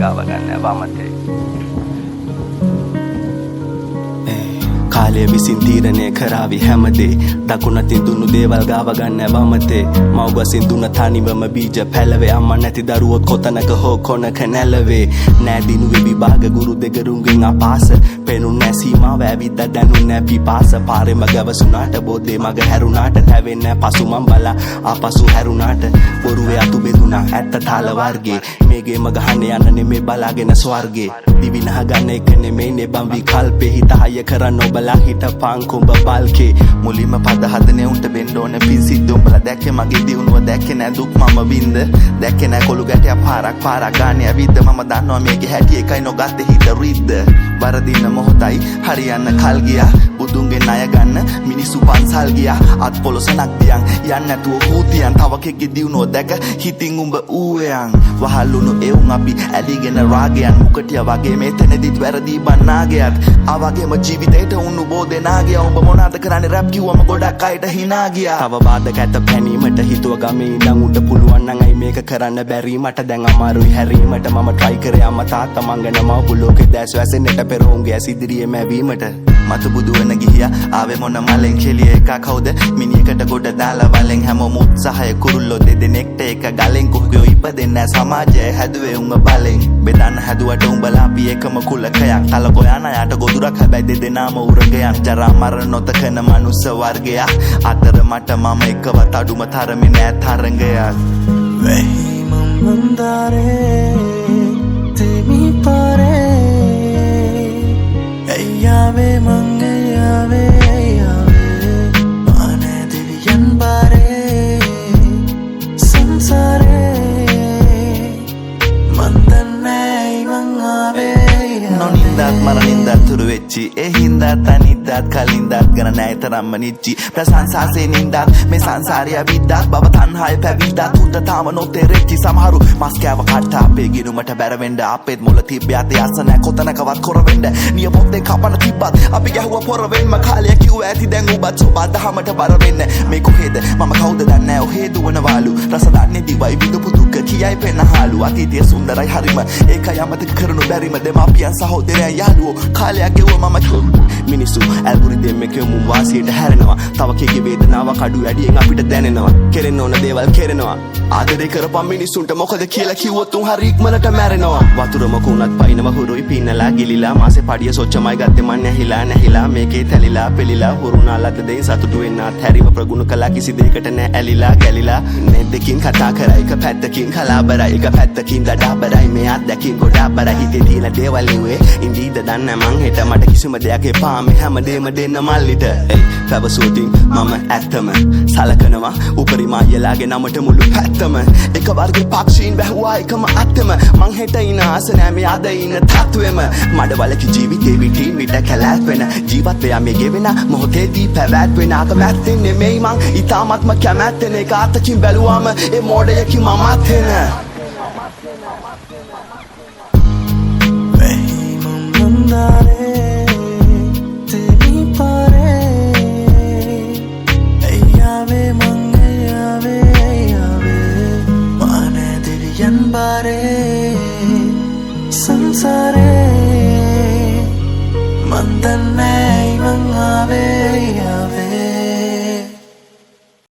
ගාව ගන්න වමතේ කාලය විසින් තීරණය කරાવી හැමදේ දකුණතින් දුන්නු දේවල් ගාව ගන්න වමතේ මව්ගසින් දුන්න තනිවම බීජ පැලවේ අම්මා නැති දරුවොත් කොතනක හෝ කොනක නැලවේ නෑදිනු විභාග ගුරු දෙගරුන්ගෙන් අපාස පෙනුන් නැසීමාව ඇවිද්ද දැනුන් නැ පිපාස පාරෙම ගවසුනාට බෝධේ මග හැරුණාට හැවෙන්නේ පසු මම් බලා ආපසු හැරුණාට බොරුවේ අතු බෙදුනා ඇත්ත තාල වර්ගේ මේගේ මග හන්නේ යන්න නෙමේ බලාගෙන ස්වර්ගේ දිවි නහ ගන්න එක නෙමේ නෙබම් විකල්පේ හිත හය කරන්න ඔබලා හිටපන් කුඹ බල්කේ මුලින්ම පද හදනේ උන්ට වෙන්න ඕන පිසිද්ද උඹලා දැක්කේ මගේ දියුණුව දැක්කේ නෑ දුක් මම වින්ද දැක්කේ නෑ කොළු ගැටයක් පාරක් ගානේ ඇවිද්ද මම දන්නවා මේකේ හැටි එකයි නොගත්තේ හිත රිද්ද වරදින මොහොතයි හරියන්න කල් ගියා බුදුන්ගේ ණය ගන්න මිනිස්සු පන්සල් ගියා අත් පොළොසනක් දියන් යන්න නැතුව හූතියන් තව කෙක්ගේ දියුණුව දැක හිතින් උඹ ඌයන් වහල්ලුණු එවුන් අපි ඇලිගෙන රාගයන් මුකටිය වගේ මෙතනදිත් වැරදි බන්නාගයත් ආවගේම ජීවිතේට උණු බෝදේ නාගය උඹ මොනවාද කරන්නේ රැප් කිව්වම ගොඩක් අයට hina ගියා තව බාධක ඇත පැනීමට හිතුව ගමේ ඉඳන් උඩ පුළුවන් නම් අයි මේක කරන්න බැරි මට දැන් අමාරුයි හැරීමට මම try කරේ අම්මා තාත්තා මංගන මව ලෝකේ දැස් වැසෙන්නට පෙර උන්ගේ ඇසිදිරියේ මැවීමට මතු බුදු වෙන ගියා ආවේ මොන මලෙන් කෙලිය එක කවුද මිනිහකට ගොඩ දාලා වලෙන් හැමෝම උත්සාහය කුරුල්ලෝ දෙදෙනෙක්ට එක ගලෙන් කුහුගේ ඉපදෙන්න සමාජය හැදුවේ උඹ බලෙන් බෙදන්න හැදුවට උඹලා අපි එකම කුලකයක් තලකො යන යට ගොදුරක් හැබැයි දෙදෙනාම උරගයක් ජරා මරණ නොතකන මනුස්ස වර්ගයක් අතර මට මම එකවත් අඩුම තරමේ නෑ තරංගයක් වෙහි මන්දාරේ තෙමි පාරේ Yave mange yave mane diviyan bare sansare mandanai mangave nonindat maranindat turu vechi e hindat taniddat kalindat gana nai taramma nijji prasansaase nindat me sansariya viddat baba tanhaya paviddat udda tama noterechi samaharu maskawa katta ape ginumata bärawenda apet mola tibbe ate asana kotanakaවත් korawenda niyamotte kapana tibbat api gahuwa porawenma kaliya kiwwa ඇති දැන් උඹත් ඔබ දහමට බර වෙන්න මේ කොහෙද මම කවුද දන්නේ ඔහේ දුවනවාලු රස දන්නේ දිවයි විදුපු දුක කියයි පෙනහලු අතීතයේ සුන්දරයි හරිම ඒකයි අමතක කරනු බැරිම දෙමාපියන් සහෝදරයන් යාළුවෝ කාලයක් ගෙවුවා මම මිනිස්සු ඇල්ගොරිතම් එකේ මුම් වාසියට හැරෙනවා තව කීකේ වේදනාවක් අඩු වැඩියෙන් අපිට දැනෙනවා කෙරෙන්න ඕන දේවල් කෙරෙනවා ආදරේ කරපම් මිනිස්සුන්ට මොකද කියලා කිව්වොත් උන් හරි ඉක්මනට මැරෙනවා වතුරම කුණත් පයින්ම හුරුයි පින්නලා ගිලිලා මාසේ පඩිය සොච්චමයි ගත්තේ මන් නැහිලා මේකේ තැලිලා පෙලිලා හුරුනාලද දෙයින් සතුටු වෙන්නත් හැරිව ප්‍රගුණ කළා කිසි දෙයකට නෑ ඇලිලා ගැලිලා නෙද්දකින් කතා කරා එක පැත්තකින් කලාබරයි එක පැත්තකින් දඩබරයි මේ අත්දැකීම් ගොඩක් බර හිතේ තියෙන දේවල් ලිව්වේ ඉන්දීද දන්නේ මං හෙට මට කිසිම දෙයක් එපා මේ හැමදේම දෙන්න මල්ලිට පැවසුවතින් මම ඇත්තම සලකනවා උපරිම අයලාගේ නමට මුළු පැත්තම එක වර්ගේ පක්ෂීන් බැහුවා එකම අත්තම මං හෙට ඉන ආස නෑ මේ අද ඉන්න තත්වෙම මඩවලක ජීවිතේ විටින් විට කැලෑත් වෙන ජීවත් වෙයා මේ ගෙවෙන මොහොතේදී පැවැත් වෙන අකමැත්තෙන් නෙමෙයි මං ඊටාත්ම කැමැත්තෙන් ඒක අතකින් බැලුවාම ඒ මෝඩයකින් මමත් වෙන වෙහි මන්දාරේ